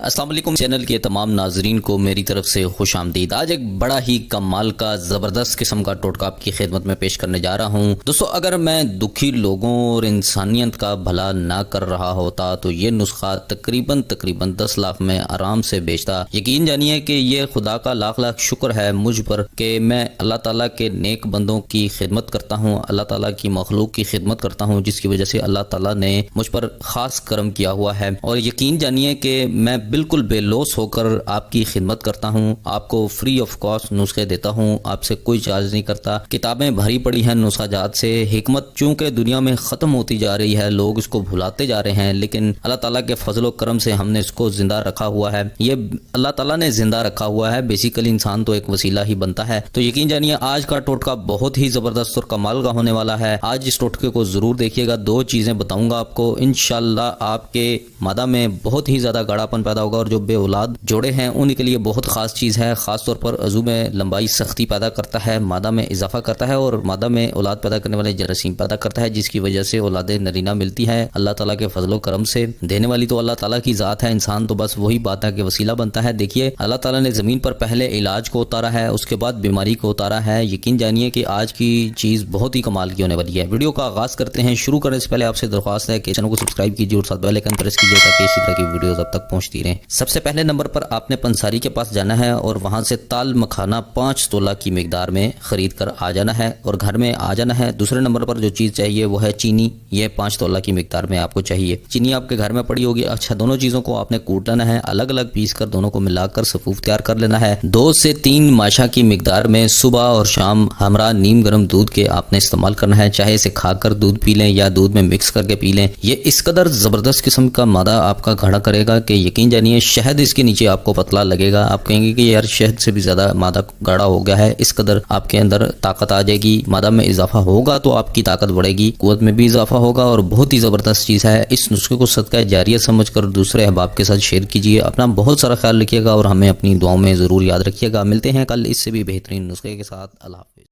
السلام علیکم چینل کے تمام ناظرین کو میری طرف سے خوش آمدید۔ آج ایک بڑا ہی کمال کا زبردست قسم کا ٹوٹکا آپ کی خدمت میں پیش کرنے جا رہا ہوں۔ دوستو، اگر میں دکھی لوگوں اور انسانیت کا بھلا نہ کر رہا ہوتا تو یہ نسخہ تقریباً 10 لاکھ میں آرام سے بیچتا۔ یقین جانیے کہ یہ خدا کا لاکھ لاکھ شکر ہے مجھ پر کہ میں اللہ تعالیٰ کے نیک بندوں کی خدمت کرتا ہوں، اللہ تعالیٰ کی مخلوق کی خدمت کرتا ہوں، جس کی وجہ سے اللہ تعالیٰ نے مجھ پر خاص کرم کیا ہوا ہے۔ اور یقین جانیے کہ میں بالکل بے لوث ہو کر آپ کی خدمت کرتا ہوں، آپ کو فری آف کاسٹ نسخے دیتا ہوں، آپ سے کوئی چارج نہیں کرتا۔ کتابیں بھری پڑی ہیں نسخہ جات سے، حکمت چونکہ دنیا میں ختم ہوتی جا رہی ہے، لوگ اس کو بھلاتے جا رہے ہیں، لیکن اللہ تعالیٰ کے فضل و کرم سے ہم نے اس کو زندہ رکھا ہوا ہے۔ یہ اللہ تعالیٰ نے زندہ رکھا ہوا ہے، بیسیکلی انسان تو ایک وسیلہ ہی بنتا ہے۔ تو یقین جانیے آج کا ٹوٹکا بہت ہی زبردست اور کمال کا ہونے والا ہے۔ آج اس ٹوٹکے کو ضرور دیکھیے گا، 2 چیزیں بتاؤں گا آپ کو، انشاءاللہ آپ کے مادہ میں بہت ہی زیادہ گاڑا پن پیدا ہوگا، اور جو بے اولاد جوڑے ہیں ان کے لیے بہت خاص چیز ہے۔ خاص طور پر عضو میں لمبائی سختی پیدا کرتا ہے، مادہ میں اضافہ کرتا ہے، اور مادہ میں اولاد پیدا کرنے والے جراثیم پیدا کرتا ہے، جس کی وجہ سے اولاد نرینہ ملتی ہے اللہ تعالیٰ کے فضل و کرم سے۔ دینے والی تو اللہ تعالیٰ کی ذات ہے، انسان تو بس وہی بات ہے کہ وسیلہ بنتا ہے۔ دیکھیے اللہ تعالیٰ نے زمین پر پہلے علاج کو اتارا ہے، اس کے بعد بیماری کو اتارا ہے۔ یقین جانیے کہ آج کی چیز بہت ہی کمال کی ہونے والی ہے۔ ویڈیو کا آغاز کرتے ہیں۔ شروع کرنے سے پہلے آپ سے درخواست ہے کہ چینل کو سبسکرائب کیجیے اور ساتھ بیل آئکن پریس کیجیے تاکہ اسی طرح کی ویڈیوز اب تک پہنچتی رہیں۔ سب سے پہلے نمبر پر آپ نے پنساری کے پاس جانا ہے اور وہاں سے تال مکھانا 5 تولہ کی مقدار میں خرید کر آ جانا ہے اور گھر میں آ جانا ہے۔ دوسرے نمبر پر جو چیز چاہیے وہ ہے چینی، یہ 5 تولہ کی مقدار میں آپ کو چاہیے۔ چینی آپ کے گھر میں پڑی ہوگی۔ اچھا، دونوں چیزوں کو آپ نے کوٹ لینا ہے، الگ الگ پیس کر دونوں کو ملا کر صفوف تیار کر لینا ہے۔ 2 سے 3 ماشا کی مقدار میں صبح اور شام ہمراہ نیم گرم دودھ کے آپ نے استعمال کرنا ہے، چاہے اسے کھا کر دودھ پی لیں یا دودھ میں مکس کر کے پی لیں۔ یہ اس قدر زبردست قسم کا مادہ آپ کا گاڑھا کرے گا کہ یقین جانیے شہد اس کے نیچے آپ کو پتلا لگے گا، آپ کہیں گے کہ یار شہد سے بھی زیادہ مادہ گاڑھا ہو گیا ہے۔ اس قدر آپ کے اندر طاقت آ جائے گی، مادہ میں اضافہ ہوگا تو آپ کی طاقت بڑھے گی، قوت میں بھی اضافہ ہوگا، اور بہت ہی زبردست چیز ہے۔ اس نسخے کو صدقہ جاریہ سمجھ کر دوسرے احباب کے ساتھ شیئر کیجیے۔ اپنا بہت سارا خیال رکھیے گا اور ہمیں اپنی دعاؤں میں ضرور یاد رکھیے گا۔ ملتے ہیں کل اس سے بھی بہترین نسخے کے ساتھ۔ اللہ حافظ۔